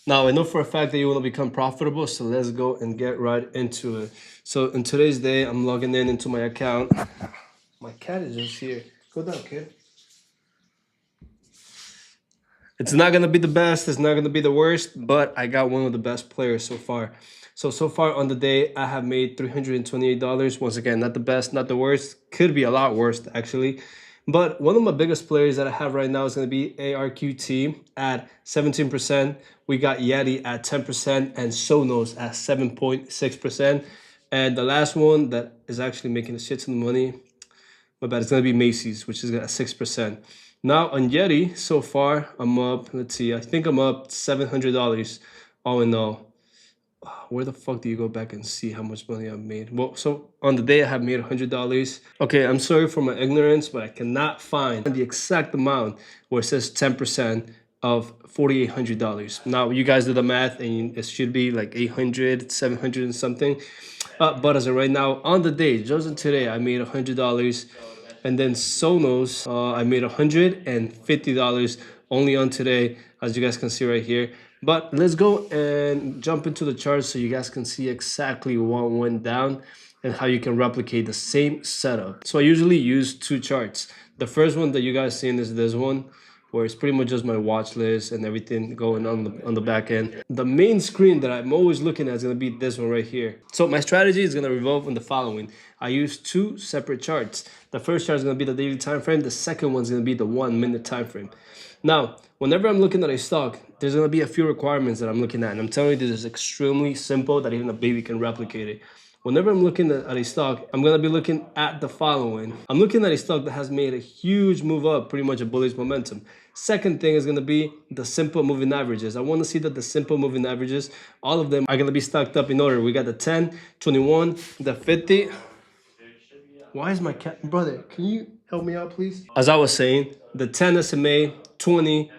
Now, I know for a fact that you want to become profitable, so let's go and get right into it. So, in today's day, I'm logging in into my account. My cat is just here. Go down, kid. It's not going to be the best, it's not going to be the worst, but I got one of the best players so far. So far on the day, I have made $328. Once again, not the best, not the worst. Could be a lot worse, actually. But one of my biggest players that I have right now is going to be ARQT at 17%. We got Yeti at 10% and Sonos at 7.6%. And the last one that is actually making a shit ton of money, my bad, it's going to be Macy's, which is at 6%. Now on Yeti, so far, I'm up, let's see, I think I'm up $700 all in all. Where the fuck do you go back and see how much money I've made? Well, so on the day I have made $100. Okay, I'm sorry for my ignorance, but I cannot find the exact amount where it says 10% of $4,800. Now you guys do the math and it should be like 800, 700 and something. But as of right now, on the day, just on today, I made $100. And then Sonos, I made $150 only on today, as you guys can see right here. But let's go and jump into the charts so you guys can see exactly what went down and how you can replicate the same setup. So I usually use two charts. The first one that you guys seen is this one, where it's pretty much just my watch list and everything going on the back end. The main screen that I'm always looking at is gonna be this one right here. So my strategy is gonna revolve on the following. I use two separate charts. The first chart is gonna be the daily time frame. The second one is gonna be the 1 minute time frame. Now, whenever I'm looking at a stock, there's gonna be a few requirements that I'm looking at, and I'm telling you this is extremely simple that even a baby can replicate it. Whenever I'm looking at a stock, I'm gonna be looking at the following. I'm looking at a stock that has made a huge move up, pretty much a bullish momentum. Second thing is gonna be the simple moving averages. I wanna see that the simple moving averages, all of them are gonna be stacked up in order. We got the 10, 21, the 50. Why is my cat, brother, can you help me out, please? As I was saying, the 10 SMA, 20,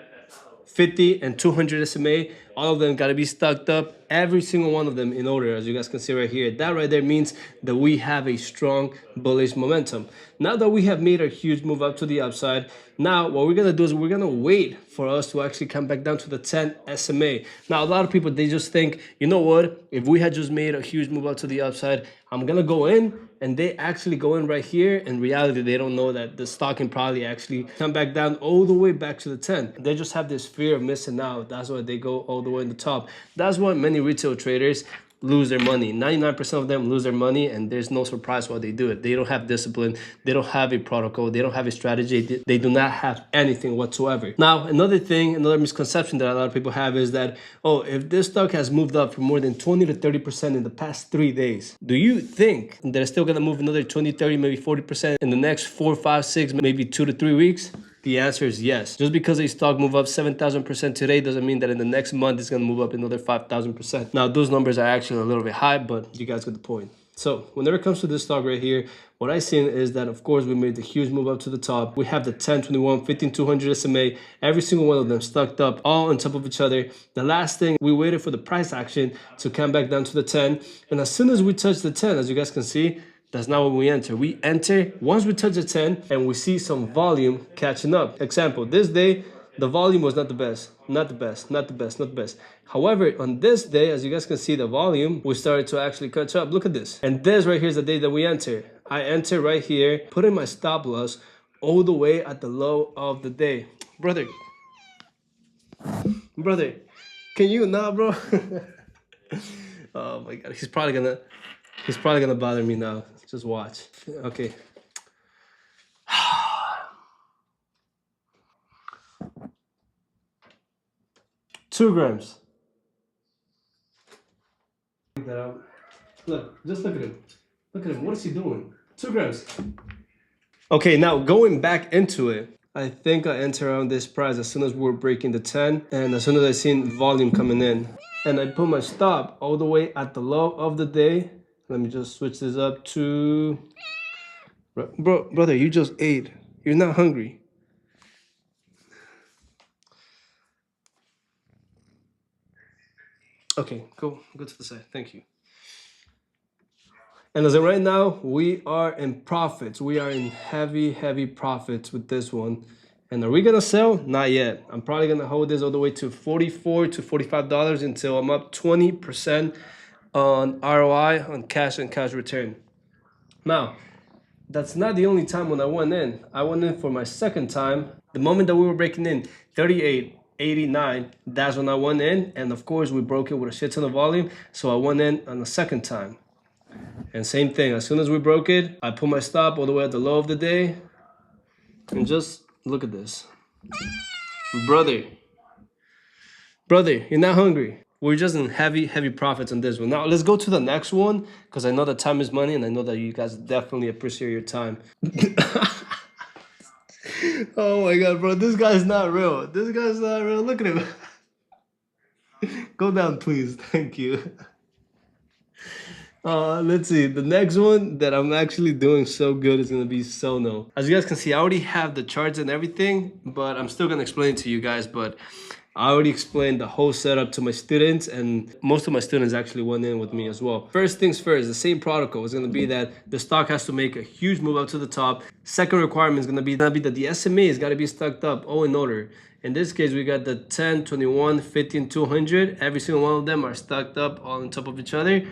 50 and 200 SMA, all of them got to be stocked up, every single one of them in order, as you guys can see right here. That right there means that we have a strong bullish momentum. Now that we have made a huge move up to the upside, now what we're gonna do is we're gonna wait for us to actually come back down to the 10 SMA. Now a lot of people, they just think, you know what, if we had just made a huge move up to the upside, I'm gonna go in, and they actually go in right here. In reality, they don't know that the stock can probably actually come back down all the way back to the 10. They just have this fear of missing out. That's why they go all the way in the top. That's why many retail traders lose their money. 99% of them lose their money, and there's no surprise why they do it. They don't have discipline. They don't have a protocol. They don't have a strategy. They do not have anything whatsoever. Now, another thing, another misconception that a lot of people have is that, oh, if this stock has moved up for more than 20 to 30% in the past 3 days, do you think that it's still gonna move another 20, 30, maybe 40% in the next 4, 5, 6, maybe 2 to 3 weeks? The answer is yes. Just because a stock move up 7,000% today doesn't mean that in the next month it's gonna move up another 5,000%. Now those numbers are actually a little bit high, but you guys get the point. So whenever it comes to this stock right here, what I seen is that of course we made the huge move up to the top. We have the 10, 21, 15, 200 SMA, every single one of them stuck up all on top of each other. The last thing, we waited for the price action to come back down to the 10. And as soon as we touch the 10, as you guys can see, that's not what we enter. We enter once we touch the 10 and we see some volume catching up. Example, this day, the volume was not the best, not the best, not the best, not the best. However, on this day, as you guys can see, the volume, we started to actually catch up. Look at this. And this right here is the day that we enter. I enter right here, put in my stop loss all the way at the low of the day. Brother, can you not, bro? Oh my God, he's probably gonna bother me now. Just watch. Okay. 2 grams. That out. Look, just look at him. Look at him. What is he doing? 2 grams. Okay, now going back into it, I think I enter around this price as soon as we're breaking the 10 and as soon as I seen volume coming in. And I put my stop all the way at the low of the day. Let me just switch this up to... Brother, you just ate. You're not hungry. Okay, go to the side. Thank you. And as of right now, we are in profits. We are in heavy profits with this one. And are we gonna sell? Not yet. I'm probably gonna hold this all the way to $44 to $45 until I'm up 20% on ROI on cash and cash return. Now, that's not the only time when I went in. I went in for my second time. The moment that we were breaking in, 38.89, that's when I went in. And of course, we broke it with a shit ton of volume. So I went in on the second time. And same thing, as soon as we broke it, I put my stop all the way at the low of the day. And just look at this. Brother, you're not hungry. We're just in heavy profits on this one. Now, let's go to the next one, because I know that time is money, and I know that you guys definitely appreciate your time. Oh my God, bro, this guy's not real. This guy's not real. Look at him. Go down, please. Thank you. Let's see. The next one that I'm actually doing so good is going to be Sono. As you guys can see, I already have the charts and everything, but I'm still going to explain it to you guys. But I already explained the whole setup to my students, and most of my students actually went in with me as well. First things first, the same protocol is going to be that the stock has to make a huge move up to the top. Second requirement is going to be that the SMA has got to be stacked up all in order. In this case, we got the 10, 21, 15, 200. Every single one of them are stacked up all on top of each other.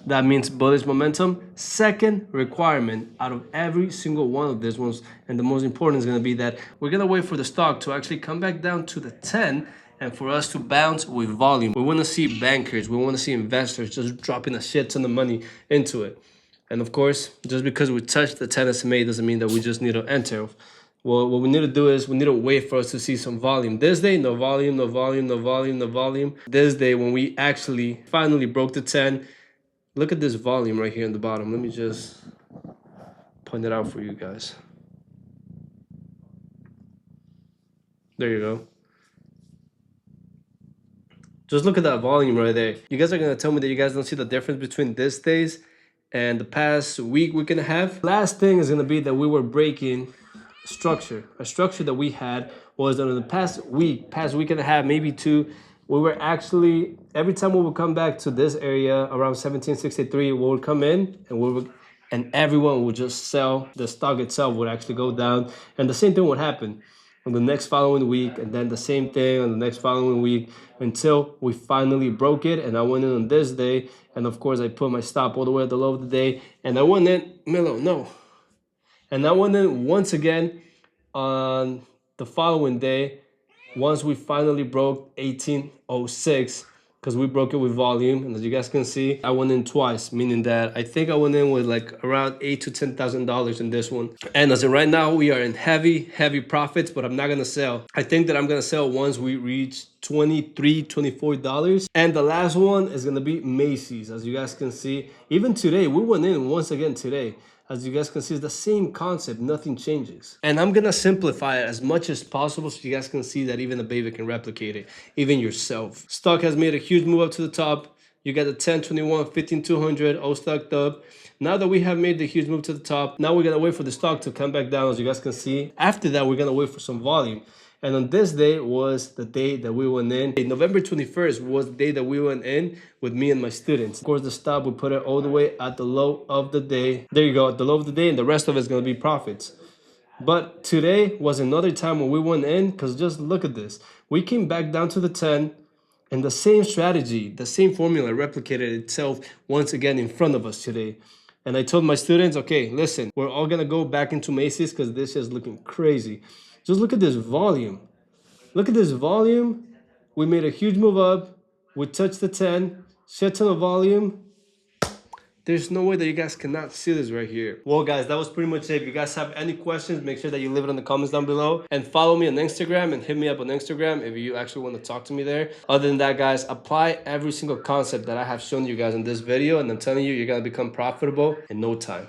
That means bullish momentum. Second requirement out of every single one of these ones, and the most important is going to be that we're going to wait for the stock to actually come back down to the 10 and for us to bounce with volume. We want to see bankers, we want to see investors just dropping a shit ton of money into it. And of course, just because we touched the 10 SMA doesn't mean that we just need to enter. Well, what we need to do is we need to wait for us to see some volume. This day, no volume, no volume, no volume, no volume. This day, when we actually finally broke the 10, look at this volume right here in the bottom. Let me just point it out for you guys. There you go. Just look at that volume right there. You guys are going to tell me that you guys don't see the difference between this days and the past week and a half. Last thing is going to be that we were breaking structure. A structure that we had was that in the past week and a half, maybe two, we were actually, every time we would come back to this area around 1763, we would come in and everyone would just sell. The stock itself would actually go down, and the same thing would happen on the next following week, and then the same thing on the next following week until we finally broke it. And I went in on this day, and of course I put my stop all the way at the low of the day, and I went in, and I went in once again on the following day once we finally broke 1806, because we broke it with volume. And as you guys can see, I went in twice, meaning that I think I went in with like around $8,000 to $10,000 in this one. And as of right now, we are in heavy profits, but I'm not gonna sell. I think that I'm gonna sell once we reach $23, $24. And the last one is gonna be Macy's. As you guys can see, even today, we went in once again today. As you guys can see, it's the same concept, nothing changes. And I'm gonna simplify it as much as possible so you guys can see that even a baby can replicate it, even yourself. Stock has made a huge move up to the top. You got the 10, 21, 15, 200 all stacked up. Now that we have made the huge move to the top, now we're gonna wait for the stock to come back down, as you guys can see. After that, we're gonna wait for some volume. And on this day was the day that we went in. November 21st was the day that we went in with me and my students. Of course, the stop, we put it all the way at the low of the day. There you go, at the low of the day, and the rest of it's going to be profits. But today was another time when we went in, because just look at this. We came back down to the 10, and the same strategy, the same formula replicated itself once again in front of us today. And I told my students, okay, listen, we're all going to go back into Macy's because this is looking crazy. Just look at this volume. Look at this volume. We made a huge move up. We touched the 10. Shit ton of volume. There's no way that you guys cannot see this right here. Well, guys, that was pretty much it. If you guys have any questions, make sure that you leave it in the comments down below. And follow me on Instagram and hit me up on Instagram if you actually want to talk to me there. Other than that, guys, apply every single concept that I have shown you guys in this video. And I'm telling you, you're going to become profitable in no time.